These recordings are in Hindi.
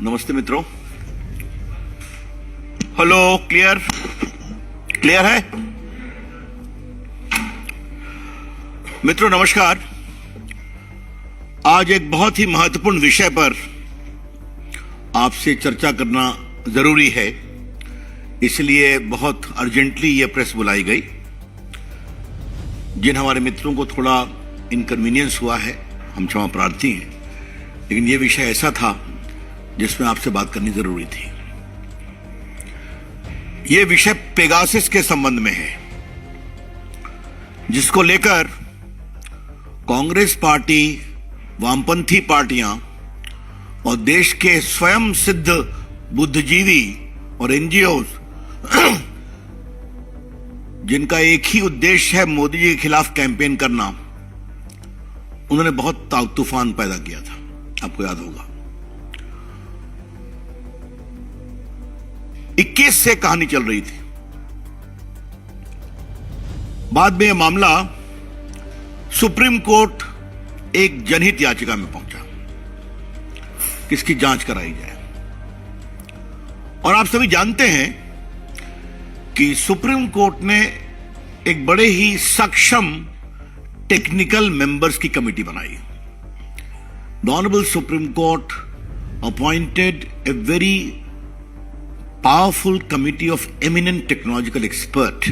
नमस्ते मित्रों। हेलो, क्लियर क्लियर है मित्रों? नमस्कार। आज एक बहुत ही महत्वपूर्ण विषय पर आपसे चर्चा करना जरूरी है, इसलिए बहुत अर्जेंटली यह प्रेस बुलाई गई। जिन हमारे मित्रों को थोड़ा इनकन्वीनियंस हुआ है, हम क्षमा प्रार्थी हैं, लेकिन यह विषय ऐसा था जिसमें आपसे बात करनी जरूरी थी। यह विषय पेगासस के संबंध में है, जिसको लेकर कांग्रेस पार्टी, वामपंथी पार्टियां और देश के स्वयं सिद्ध बुद्धिजीवी और एनजीओज जिनका एक ही उद्देश्य है मोदी जी के खिलाफ कैंपेन करना, उन्होंने बहुत तूफान पैदा किया था। आपको याद होगा 21 से कहानी चल रही थी। बाद में यह मामला सुप्रीम कोर्ट एक जनहित याचिका में पहुंचा कि इसकी जांच कराई जाए। और आप सभी जानते हैं कि सुप्रीम कोर्ट ने एक बड़े ही सक्षम टेक्निकल मेंबर्स की कमेटी बनाई। The honourable supreme court appointed a very powerful committee of eminent technological expert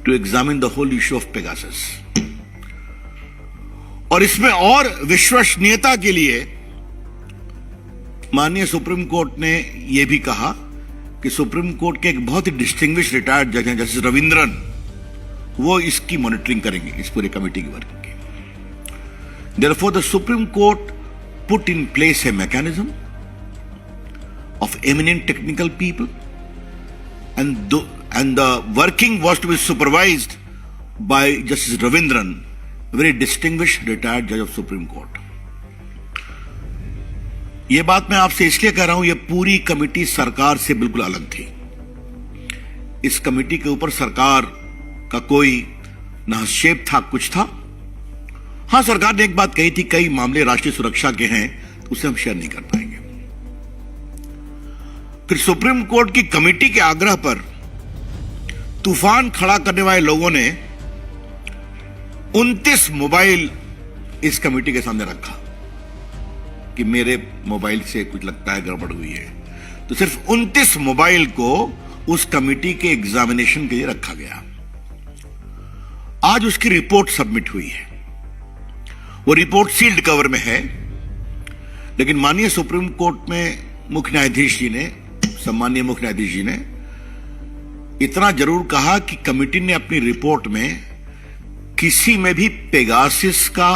to examine the whole issue of Pegasus. और इसमें और विश्वसनीयता के लिए माननीय सुप्रीम कोर्ट ने यह भी कहा कि सुप्रीम कोर्ट के एक बहुत ही डिस्टिंग्विश रिटायर्ड जज हैं जस्टिस रविंद्रन, वो इसकी मॉनिटरिंग करेंगे, इस पूरे कमेटी की वर्किंग की। Therefore, the Supreme Court put in place a mechanism of eminent technical people, and the working was to be supervised by Justice Ravindran, a very distinguished retired judge of Supreme Court. यह बात मैं आपसे इसलिए कह रहा हूं, यह पूरी कमेटी सरकार से बिल्कुल अलग थी। इस कमेटी के ऊपर सरकार का कोई न हस्तक्षेप था, कुछ था। हां, सरकार ने एक बात कही थी, कई मामले राष्ट्रीय सुरक्षा के हैं, उसे हम शेयर नहीं कर पाएंगे। फिर सुप्रीम कोर्ट की कमेटी के आग्रह पर तूफान खड़ा करने वाले लोगों ने 29 मोबाइल इस कमेटी के सामने रखा कि मेरे मोबाइल से कुछ लगता है गड़बड़ हुई है। तो सिर्फ 29 मोबाइल को उस कमेटी के एग्जामिनेशन के लिए रखा गया। आज उसकी रिपोर्ट सबमिट हुई है। वो रिपोर्ट सील्ड कवर में है, लेकिन माननीय सुप्रीम कोर्ट में मुख्य न्यायाधीश जी ने, सम्मानीय मुख्य न्यायाधीश जी ने इतना जरूर कहा कि कमेटी ने अपनी रिपोर्ट में किसी में भी पेगासस का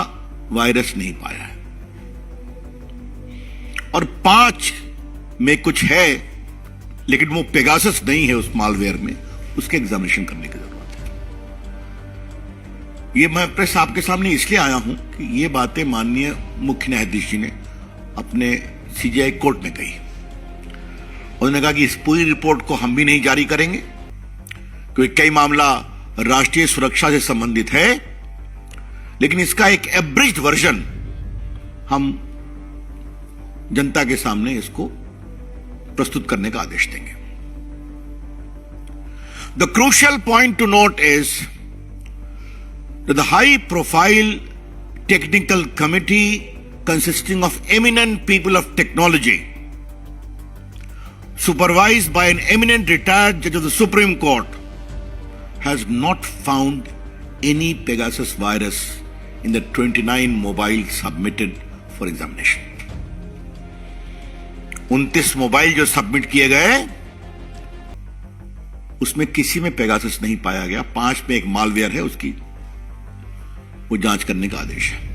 वायरस नहीं पाया है, और 5 में कुछ है लेकिन वो पेगासस नहीं है उस मालवेयर में, उसके एग्जामिनेशन करने की जरूरत है। ये मैं प्रेस आपके सामने इसलिए आया हूं कि ये बातें माननीय मुख्य न्यायाधीश जी ने अपने सीजीआई कोर्ट में कही। उन्होंने कहा कि इस पूरी रिपोर्ट को हम भी नहीं जारी करेंगे, क्योंकि कई मामला राष्ट्रीय सुरक्षा से संबंधित है, लेकिन इसका एक एब्रिज्ड वर्जन हम जनता के सामने इसको प्रस्तुत करने का आदेश देंगे। The crucial point two note is the high profile technical committee consisting of eminent people of technology, supervised by an eminent retired judge of the Supreme Court, has not found any Pegasus virus in the 29 mobiles submitted for examination. 29 mobile जो सबमिट किए गए, उसमें किसी में पेगासस नहीं पाया गया। 5 में एक मालवेयर है, उसकी वो जांच करने का आदेश है।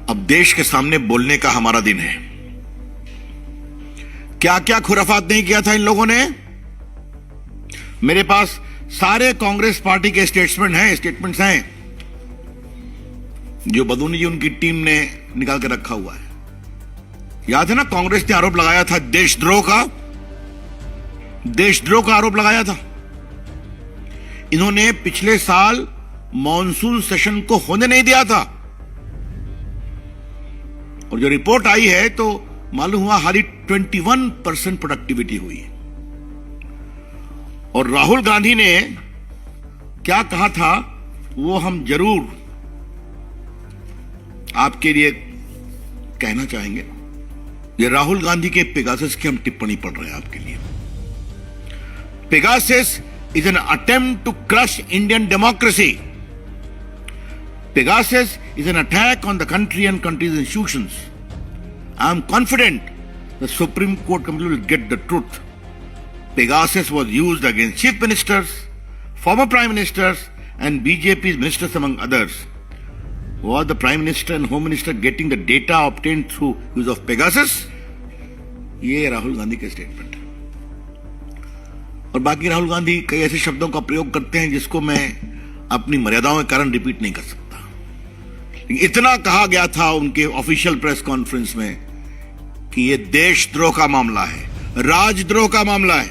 अब देश के सामने बोलने का हमारा दिन है। क्या क्या खुराफात नहीं किया था इन लोगों ने। मेरे पास सारे कांग्रेस पार्टी के स्टेटमेंट्स हैं जो बदूनी जी उनकी टीम ने निकाल के रखा हुआ है। याद है ना, कांग्रेस ने आरोप लगाया था देशद्रोह का आरोप लगाया था। इन्होंने पिछले साल मॉनसून सेशन को होने नहीं दिया था। और जो रिपोर्ट आई है तो मालूम हुआ हाली 21% प्रोडक्टिविटी हुई। और राहुल गांधी ने क्या कहा था वो हम जरूर आपके लिए कहना चाहेंगे। ये राहुल गांधी के पेगासस की हम टिप्पणी पढ़ रहे हैं आपके लिए। Pegasus is an attempt to crush Indian democracy. Pegasus is an attack on the country and country's institutions. I am confident the Supreme Court committee will get the truth. Pegasus was used against chief ministers, former prime ministers, and BJP's ministers among others. Was the prime minister and home minister getting the data obtained through use of Pegasus? ये राहुल गांधी के स्टेटमेंट है। और बाकी राहुल गांधी कई ऐसे शब्दों का प्रयोग करते हैं जिसको मैं अपनी मर्यादाओं के कारण रिपीट नहीं कर सकता। लेकिन इतना कहा गया था उनके ऑफिशियल प्रेस कॉन्फ्रेंस में कि यह देशद्रोह का मामला है, राजद्रोह का मामला है।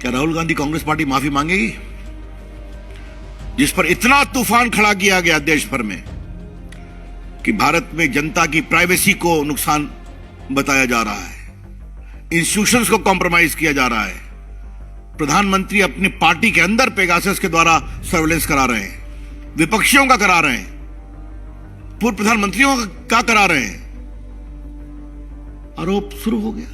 क्या राहुल गांधी कांग्रेस पार्टी माफी मांगेगी, जिस पर इतना तूफान खड़ा किया गया देश भर में कि भारत में जनता की प्राइवेसी को नुकसान बताया जा रहा है, इंस्टीट्यूशंस को कॉम्प्रोमाइज किया जा रहा है, प्रधानमंत्री अपनी पार्टी के अंदर पेगासस के द्वारा सर्वेलेंस करा रहे हैं, विपक्षियों का करा रहे हैं, पूर्व प्रधानमंत्रियों का करा रहे हैं, आरोप शुरू हो गया।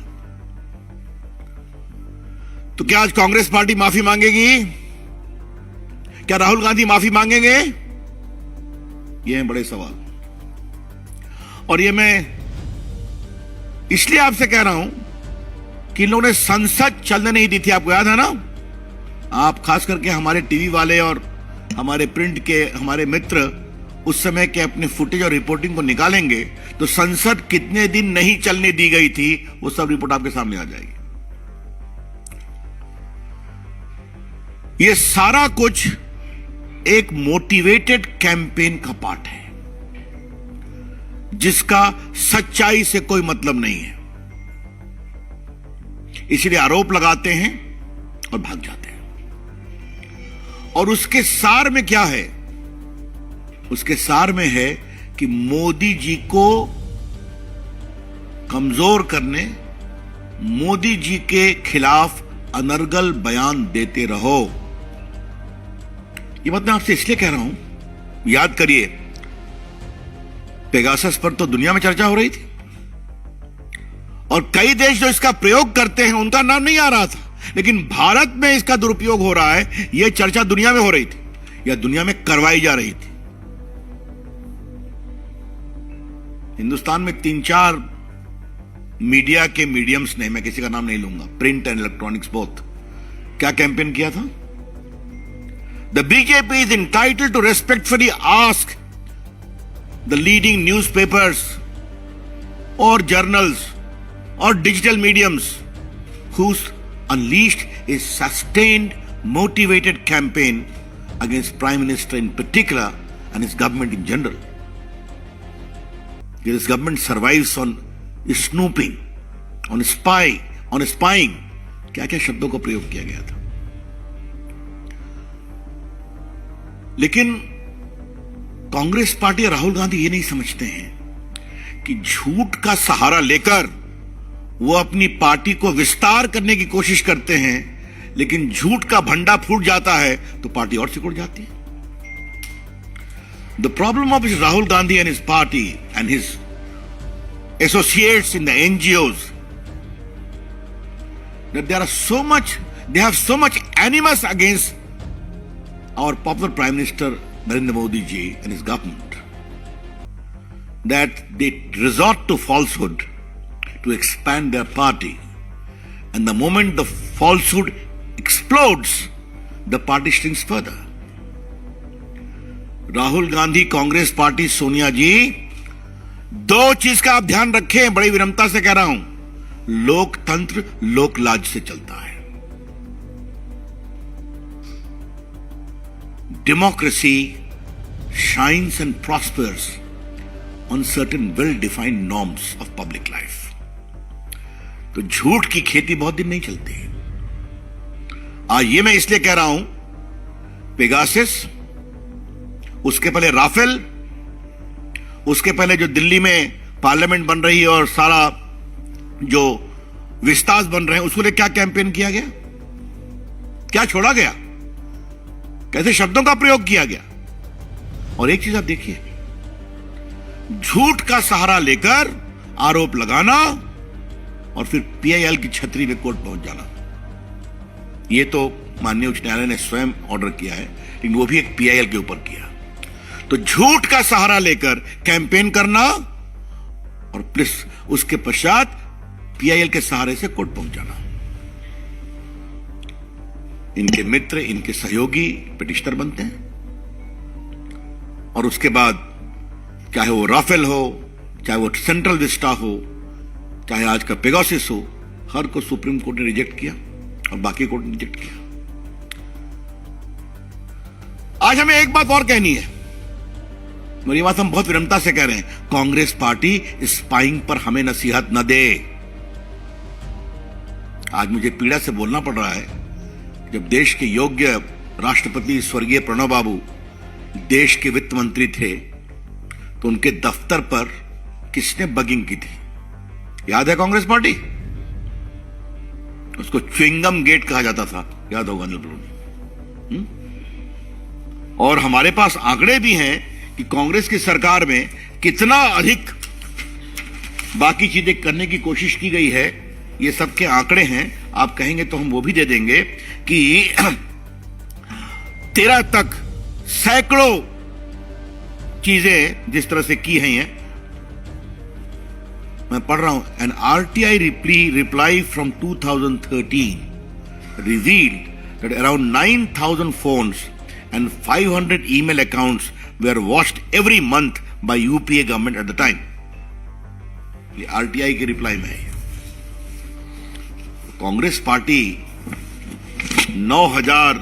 तो क्या आज कांग्रेस पार्टी माफी मांगेगी? क्या राहुल गांधी माफी मांगेंगे? ये हैं बड़े सवाल। और ये मैं इसलिए आपसे कह रहा हूं कि इन लोगों ने संसद चलने नहीं दी थी। आपको याद है ना? आप खास करके हमारे टीवी वाले और हमारे प्रिंट के हमारे मित्र उस समय के अपने फुटेज और रिपोर्टिंग को निकालेंगे तो संसद कितने दिन नहीं चलने दी गई थी वो सब रिपोर्ट आपके सामने आ जाएगी। ये सारा कुछ एक मोटिवेटेड कैंपेन का पार्ट है जिसका सच्चाई से कोई मतलब नहीं है। इसलिए आरोप लगाते हैं और भाग जाते हैं। और उसके सार में क्या है? उसके सार में है कि मोदी जी को कमजोर करने, मोदी जी के खिलाफ अनर्गल बयान देते रहो। ये बात मैं आपसे इसलिए कह रहा हूं, याद करिए पेगासस पर तो दुनिया में चर्चा हो रही थी और कई देश जो इसका प्रयोग करते हैं उनका नाम नहीं आ रहा था, लेकिन भारत में इसका दुरुपयोग हो रहा है, यह चर्चा दुनिया में हो रही थी या दुनिया में करवाई जा रही थी। हिंदुस्तान में 3-4 मीडिया के मीडियम्स ने, मैं किसी का नाम नहीं लूंगा, प्रिंट एंड इलेक्ट्रॉनिक्स बोथ, क्या कैंपेन किया था? The BJP is entitled to respectfully ask the leading newspapers और journals or digital mediums who's unleashed a sustained, motivated campaign against Prime Minister in particular and his government in general. This government survives on snooping, on spying. क्या-क्या शब्दों का प्रयोग किया गया था। लेकिन कांग्रेस पार्टी और राहुल गांधी ये नहीं समझते हैं कि झूठ का सहारा लेकर वो अपनी पार्टी को विस्तार करने की कोशिश करते हैं, लेकिन झूठ का भंडा फूट जाता है तो पार्टी और सिकुड़ जाती है। The problem of Rahul Gandhi and his party and his associates in the NGOs that they have so much animus against our popular Prime Minister Narendra Modi ji and his government that they resort to falsehood to expand their party, and the moment the falsehood explodes, the party shrinks further. Rahul Gandhi, Congress party, Sonia ji, 2 चीज का आप ध्यान रखें, बड़ी विनम्रता से कह रहा हूं, लोकतंत्र लोकलाज से चलता है। Democracy shines and prospers on certain well-defined norms of public life. तो झूठ की खेती बहुत दिन नहीं चलती। ये मैं इसलिए कह रहा हूं, पेगासस, उसके पहले राफेल उसके पहले जो दिल्ली में पार्लियामेंट बन रही है और सारा जो विस्तार बन रहे हैं, उसके लिए क्या कैंपेन किया गया, क्या छोड़ा गया, कैसे शब्दों का प्रयोग किया गया। और एक चीज आप देखिए, झूठ का सहारा लेकर आरोप लगाना और फिर पीआईएल की छतरी में कोर्ट पहुंच जाना, यह तो माननीय उच्च न्यायालय ने स्वयं ऑर्डर किया है, लेकिन वो भी एक पीआईएल के ऊपर किया। तो झूठ का सहारा लेकर कैंपेन करना और प्लस उसके पश्चात पीआईएल के सहारे से कोर्ट पहुंच जाना। इनके मित्र, इनके सहयोगी पिटिशनर बनते हैं और उसके बाद चाहे वो राफेल हो, चाहे वो सेंट्रल विस्टा हो, चाहे आज का पेगासस हो, हर को सुप्रीम कोर्ट ने रिजेक्ट किया और बाकी कोर्ट ने रिजेक्ट किया। आज हमें एक बात और कहनी है, और ये बात हम बहुत विनम्रता से कह रहे हैं, कांग्रेस पार्टी स्पाइंग पर हमें नसीहत न दे। आज मुझे पीड़ा से बोलना पड़ रहा है, जब देश के योग्य राष्ट्रपति स्वर्गीय प्रणब बाबू देश के वित्त मंत्री थे, तो उनके दफ्तर पर किसने बगिंग की थी, याद है कांग्रेस पार्टी? उसको च्युइंगम गेट कहा जाता था, याद होगा अनिल बलूनी। और हमारे पास आंकड़े भी हैं कि कांग्रेस की सरकार में कितना अधिक बाकी चीजें करने की कोशिश की गई है, ये सबके आंकड़े हैं। आप कहेंगे तो हम वो भी दे देंगे कि 13 तक सैकड़ों चीजें जिस तरह से की हैं। मैं पढ़ रहा हूं, an RTI reply from 2013 revealed that around 9,000 phones and 500 email accounts were watched every month by UPA government at the time. ये आरटीआई के रिप्लाई में है। कांग्रेस पार्टी 9,000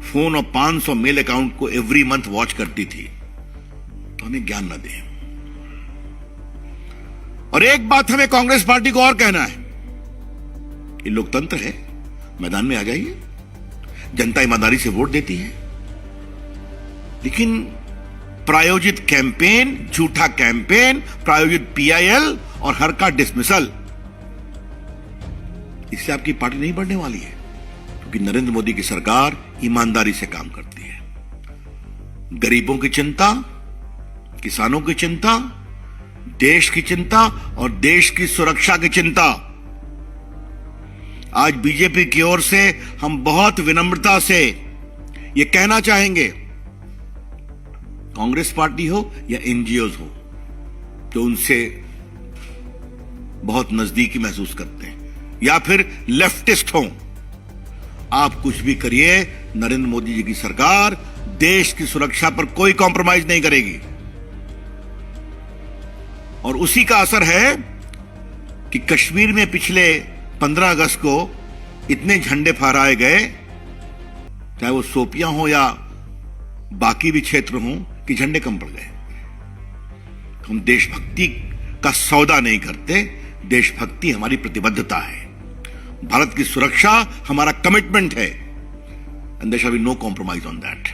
फोन और 500 मेल अकाउंट को एवरी मंथ वॉच करती थी, तो हमें ज्ञान न दें। और एक बात हमें कांग्रेस पार्टी को और कहना है, ये लोकतंत्र है, मैदान में आ जाइए, जनता ईमानदारी से वोट देती है, लेकिन प्रायोजित कैंपेन, झूठा कैंपेन, प्रायोजित पीआईएल और हर का डिसमिसल, इससे आपकी पार्टी नहीं बढ़ने वाली है, क्योंकि नरेंद्र मोदी की सरकार ईमानदारी से काम करती है। गरीबों की चिंता, किसानों की चिंता, देश की चिंता और देश की सुरक्षा की चिंता। आज बीजेपी की ओर से हम बहुत विनम्रता से यह कहना चाहेंगे, कांग्रेस पार्टी हो या एनजीओज हो, जो उनसे बहुत नजदीकी महसूस करते हैं, या फिर लेफ्टिस्ट हो, आप कुछ भी करिए, नरेंद्र मोदी जी की सरकार देश की सुरक्षा पर कोई कॉम्प्रोमाइज नहीं करेगी। और उसी का असर है कि कश्मीर में पिछले 15 अगस्त को इतने झंडे फहराए गए, चाहे वो शोपियां हो या बाकी भी क्षेत्र हो, कि झंडे कम पड़ गए। हम देशभक्ति का सौदा नहीं करते, देशभक्ति हमारी प्रतिबद्धता है, भारत की सुरक्षा हमारा कमिटमेंट है, and there shall be no compromise on that.